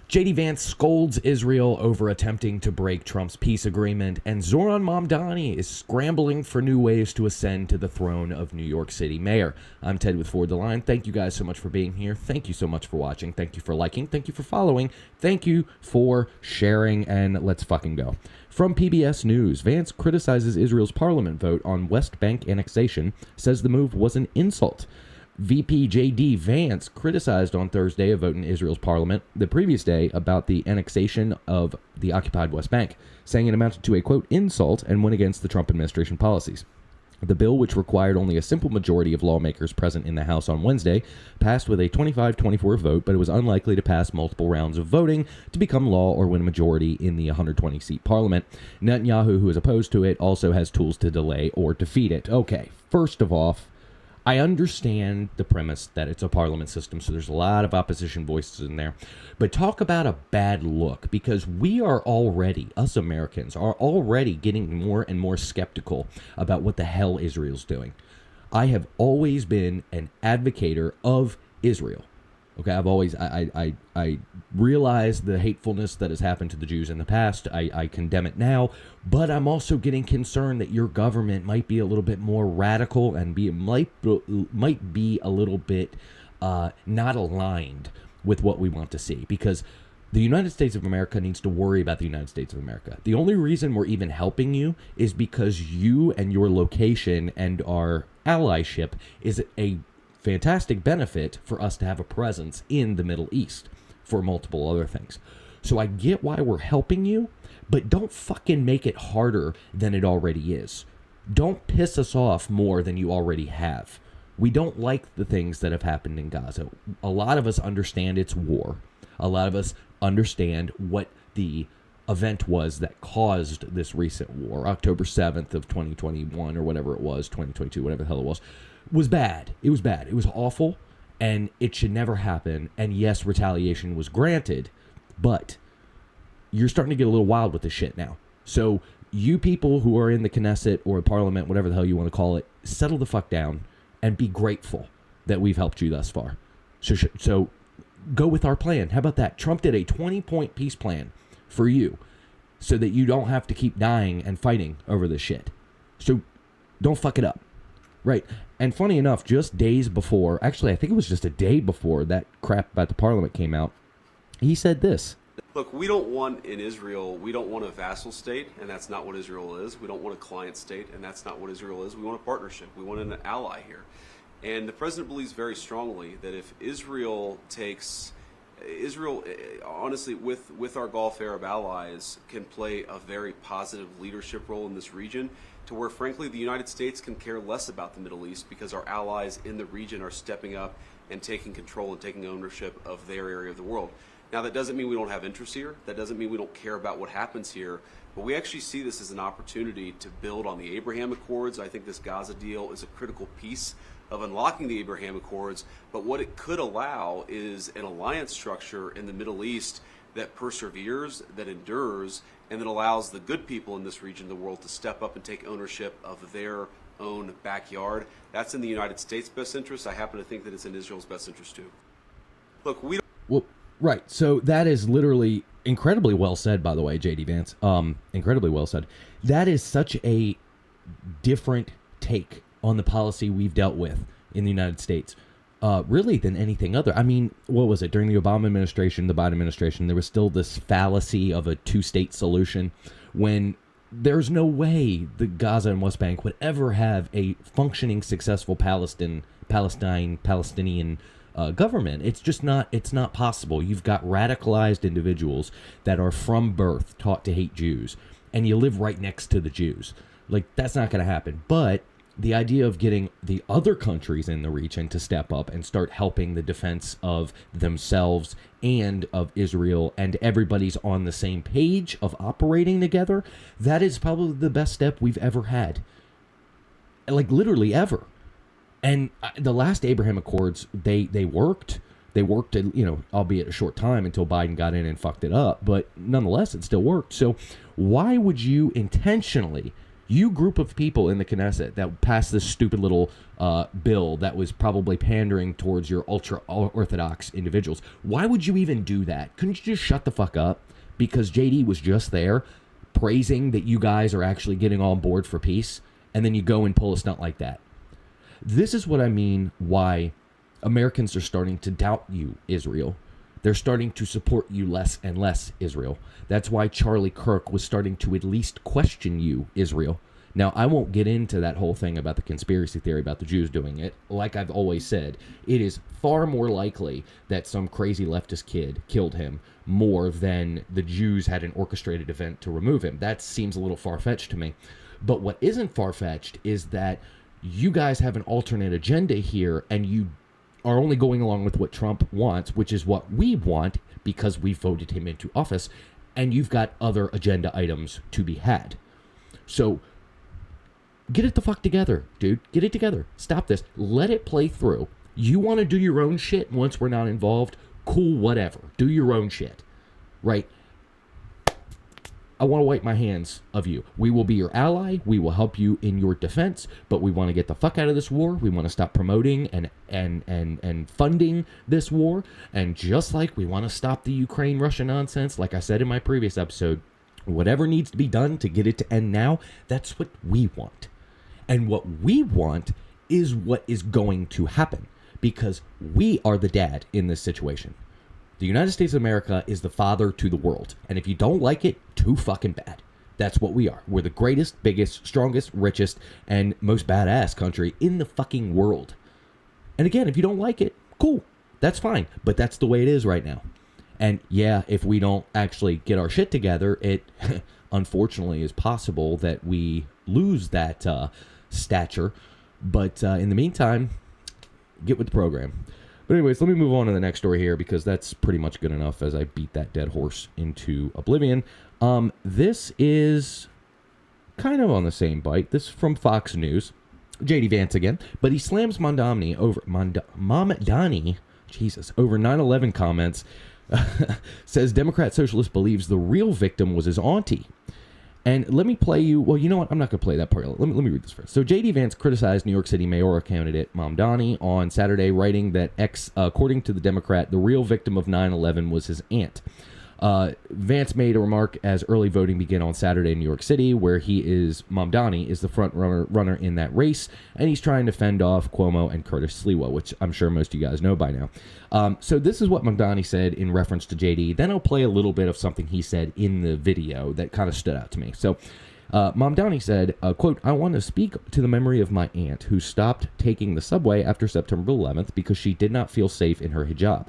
JD Vance scolds Israel over attempting to break Trump's peace agreement, and Zoran Mamdani is scrambling for new ways to ascend to the throne of New York City mayor. I'm Ted with Forward the Line. Thank you guys so much for being here. Thank you so much for watching. Thank you for liking. Thank you for following. Thank you for sharing, and let's fucking go. From PBS News, Vance criticizes Israel's parliament vote on West Bank annexation, says the move was an insult. VP J.D. Vance criticized on Thursday a vote in Israel's parliament the previous day about the annexation of the occupied West Bank, saying it amounted to a, quote, insult and went against the Trump administration policies. The bill, which required only a simple majority of lawmakers present in the House on Wednesday, passed with a 25-24 vote, but it was unlikely to pass multiple rounds of voting to become law or win a majority in the 120-seat parliament. Netanyahu, who is opposed to it, also has tools to delay or defeat it. Okay, first of all, I understand the premise that it's a parliament system, so there's a lot of opposition voices in there. But talk about a bad look, because we are already, us Americans, are already getting more and more skeptical about what the hell Israel's doing. I have always been an advocator of Israel. Okay, I've always, I realize the hatefulness that has happened to the Jews in the past. I condemn it now, but I'm also getting concerned that your government might be a little bit more radical and might be a little bit not aligned with what we want to see, because the United States of America needs to worry about the United States of America. The only reason we're even helping you is because you and your location and our allyship is a fantastic benefit for us to have a presence in the Middle East for multiple other things. So I get why we're helping you, but don't fucking make it harder than it already is. Don't piss us off more than you already have. We don't like the things that have happened in Gaza. A lot of us understand it's war. A lot of us understand what the event was that caused this recent war. October 7th of 2021 or whatever it was, 2022, whatever the hell it was bad. It was bad. It was awful, and it should never happen. And yes, retaliation was granted, but you're starting to get a little wild with this shit now. So you people who are in the Knesset or Parliament, whatever the hell you want to call it, settle the fuck down and be grateful that we've helped you thus far. So go with our plan. How about that? Trump did a 20-point peace plan for you so that you don't have to keep dying and fighting over this shit. So don't fuck it up. Right. And funny enough, just days before, actually, I think it was just a day before that crap about the parliament came out, he said this. Look, we don't want in Israel, we don't want a vassal state, and that's not what Israel is. We don't want a client state, and that's not what Israel is. We want a partnership. We want an ally here. And the president believes very strongly that if Israel honestly, with our Gulf Arab allies, can play a very positive leadership role in this region, to where, frankly, the United States can care less about the Middle East because our allies in the region are stepping up and taking control and taking ownership of their area of the world. Now, that doesn't mean we don't have interests here. That doesn't mean we don't care about what happens here. But we actually see this as an opportunity to build on the Abraham Accords. I think this Gaza deal is a critical piece of unlocking the Abraham Accords. But what it could allow is an alliance structure in the Middle East that perseveres, that endures, and that allows the good people in this region of the world to step up and take ownership of their own backyard. That's in the United States' best interest. I happen to think that it's in Israel's best interest too. Look, Well, right. So that is literally incredibly well said, by the way, J.D. Vance. Incredibly well said. That is such a different take on the policy we've dealt with in the United States. Really than anything other. I mean, what was it? During the Obama administration, the Biden administration, there was still this fallacy of a two-state solution when there's no way the Gaza and West Bank would ever have a functioning, successful Palestinian government. It's just not, it's not possible. You've got radicalized individuals that are from birth taught to hate Jews, and you live right next to the Jews. Like, that's not going to happen. But the idea of getting the other countries in the region to step up and start helping the defense of themselves and of Israel, and everybody's on the same page of operating together, that is probably the best step we've ever had. Like, literally ever. And the last Abraham Accords, they worked. They worked, albeit a short time until Biden got in and fucked it up. But nonetheless, it still worked. So why would you intentionally You group of people in the Knesset that passed this stupid little bill that was probably pandering towards your ultra-Orthodox individuals. Why would you even do that? Couldn't you just shut the fuck up? Because JD was just there praising that you guys are actually getting on board for peace, and then you go and pull a stunt like that. This is what I mean why Americans are starting to doubt you, Israel. They're starting to support you less and less, Israel. That's why Charlie Kirk was starting to at least question you, Israel. Now, I won't get into that whole thing about the conspiracy theory about the Jews doing it. Like I've always said, it is far more likely that some crazy leftist kid killed him more than the Jews had an orchestrated event to remove him. That seems a little far-fetched to me. But what isn't far-fetched is that you guys have an alternate agenda here, and you are only going along with what Trump wants, which is what we want because we voted him into office, and you've got other agenda items to be had. So get it the fuck together, dude. Get it together. Stop this. Let it play through. You want to do your own shit once we're not involved? Cool, whatever. Do your own shit. Right? I want to wipe my hands of you. We will be your ally. We will help you in your defense, but we want to get the fuck out of this war. We want to stop promoting and funding this war. And just like we want to stop the Ukraine-Russia nonsense, like I said in my previous episode, whatever needs to be done to get it to end now, that's what we want. And what we want is what is going to happen, because we are the dad in this situation. The United States of America is the father to the world. And if you don't like it, too fucking bad. That's what we are. We're the greatest, biggest, strongest, richest, and most badass country in the fucking world. And again, if you don't like it, cool. That's fine. But that's the way it is right now. And yeah, if we don't actually get our shit together, it unfortunately is possible that we lose that stature. But in the meantime, get with the program. But anyways, let me move on to the next story here, because that's pretty much good enough as I beat that dead horse into oblivion. This is kind of on the same bite. This is from Fox News. JD Vance again. But he slams Mamdani over 9/11 comments. Says Democrat Socialist believes the real victim was his auntie. And let me play you... Well, you know what? I'm not going to play that part. Let me read this first. So J.D. Vance criticized New York City mayoral candidate Mamdani on Saturday, writing that, according to the Democrat, the real victim of 9/11 was his aunt. Vance made a remark as early voting began on Saturday in New York City, where Mamdani is the front runner in that race, and he's trying to fend off Cuomo and Curtis Sliwa, which I'm sure most of you guys know by now. So this is what Mamdani said in reference to JD. Then I'll play a little bit of something he said in the video that kind of stood out to me. So Mamdani said, quote, "I want to speak to the memory of my aunt who stopped taking the subway after September 11th because she did not feel safe in her hijab,"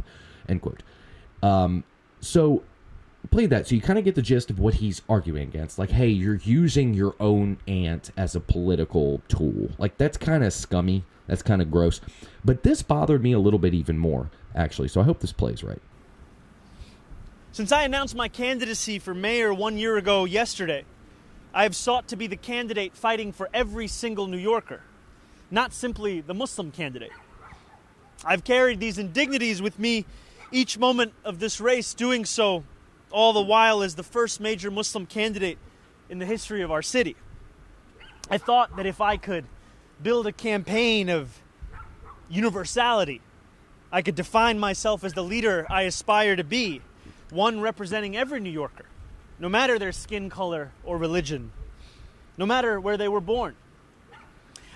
end quote. So play that so you kind of get the gist of what he's arguing against. Like, hey, you're using your own aunt as a political tool. Like, that's kind of scummy. That's kind of gross. But this bothered me a little bit even more, actually. So I hope this plays right. Since I announced my candidacy for mayor 1 year ago yesterday, I have sought to be the candidate fighting for every single New Yorker, not simply the Muslim candidate. I've carried these indignities with me each moment of this race, doing so all the while as the first major Muslim candidate in the history of our city. I thought that if I could build a campaign of universality, I could define myself as the leader I aspire to be, one representing every New Yorker, no matter their skin color or religion, no matter where they were born.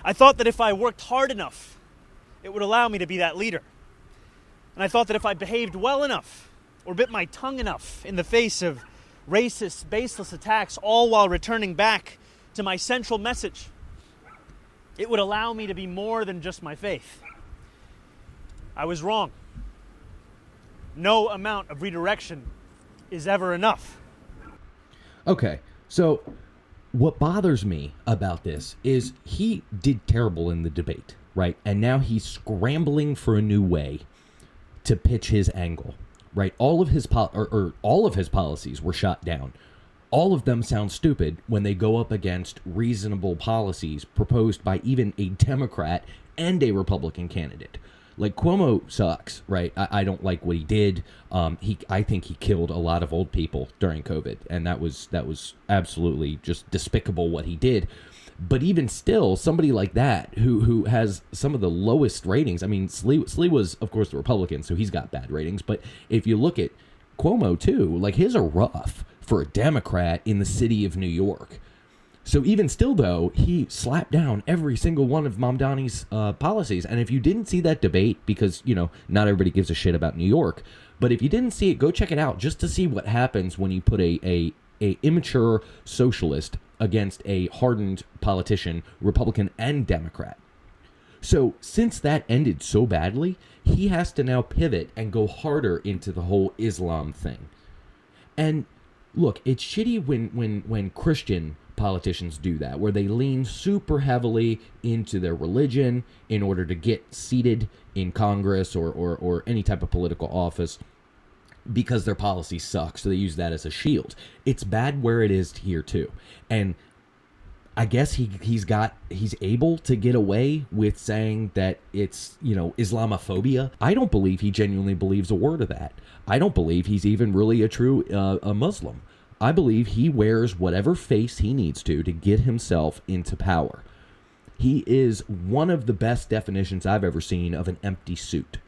I thought that if I worked hard enough, it would allow me to be that leader. And I thought that if I behaved well enough, or bit my tongue enough in the face of racist, baseless attacks, all while returning back to my central message, it would allow me to be more than just my faith. I was wrong. No amount of redirection is ever enough. Okay, so what bothers me about this is he did terrible in the debate, right? And now he's scrambling for a new way to pitch his angle, right? All of his policies were shot down. All of them sound stupid when they go up against reasonable policies proposed by even a Democrat and a Republican candidate. Like, Cuomo sucks, right? I don't like what he did. I think he killed a lot of old people during COVID, and that was absolutely just despicable what he did. But even still, somebody like that who has some of the lowest ratings. I mean, Slee was, of course, the Republican, so he's got bad ratings. But if you look at Cuomo, too, like his are rough for a Democrat in the city of New York. So even still, though, he slapped down every single one of Mamdani's policies. And if you didn't see that debate, because, you know, not everybody gives a shit about New York, but if you didn't see it, go check it out just to see what happens when you put a immature socialist against a hardened politician, Republican and Democrat. So since that ended so badly, he has to now pivot and go harder into the whole Islam thing. And look, it's shitty when Christian politicians do that, where they lean super heavily into their religion in order to get seated in Congress or any type of political office, because their policy sucks, so they use that as a shield. It's bad where it is here too. And I guess he's able to get away with saying that it's, you know, Islamophobia. I don't believe he genuinely believes a word of that. I don't believe he's even really a true a Muslim. I believe he wears whatever face he needs to get himself into power. He is one of the best definitions I've ever seen of an empty suit.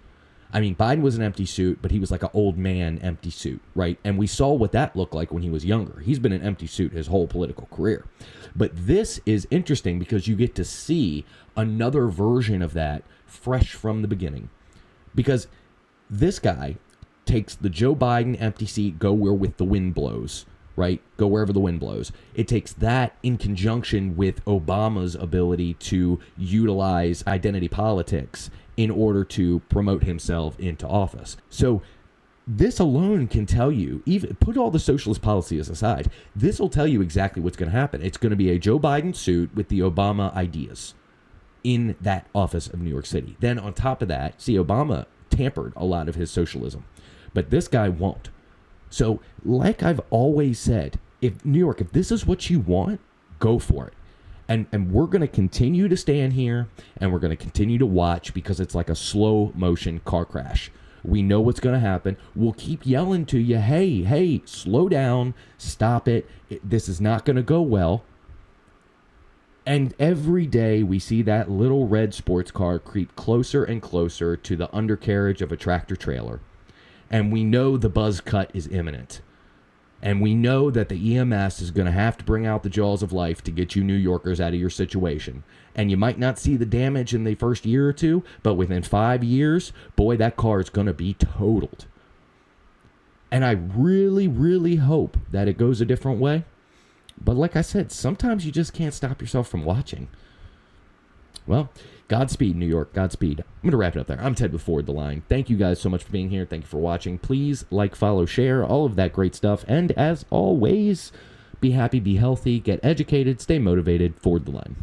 I mean, Biden was an empty suit, but he was like an old man empty suit, right? And we saw what that looked like when he was younger. He's been an empty suit his whole political career. But this is interesting because you get to see another version of that fresh from the beginning. Because this guy takes the Joe Biden empty seat, go where with the wind blows, right? Go wherever the wind blows. It takes that in conjunction with Obama's ability to utilize identity politics in order to promote himself into office. So this alone can tell you, even put all the socialist policies aside, this will tell you exactly what's going to happen. It's going to be a Joe Biden suit with the Obama ideas in that office of New York City. Then on top of that, see, Obama tampered a lot of his socialism, but this guy won't. So like I've always said, if New York, if this is what you want, go for it. And we're going to continue to stand here and we're going to continue to watch, because it's like a slow motion car crash. We know what's going to happen. We'll keep yelling to you, hey, slow down, stop it. This is not going to go well. And every day we see that little red sports car creep closer and closer to the undercarriage of a tractor trailer. And we know the buzz cut is imminent. And we know that the EMS is going to have to bring out the jaws of life to get you New Yorkers out of your situation. And you might not see the damage in the first year or two, but within 5 years, boy, that car is going to be totaled. And I really, really hope that it goes a different way. But like I said, sometimes you just can't stop yourself from watching. Well, Godspeed, New York. Godspeed. I'm going to wrap it up there. I'm Ted with Forward the Line. Thank you guys so much for being here. Thank you for watching. Please like, follow, share, all of that great stuff. And as always, be happy, be healthy, get educated, stay motivated. Forward the Line.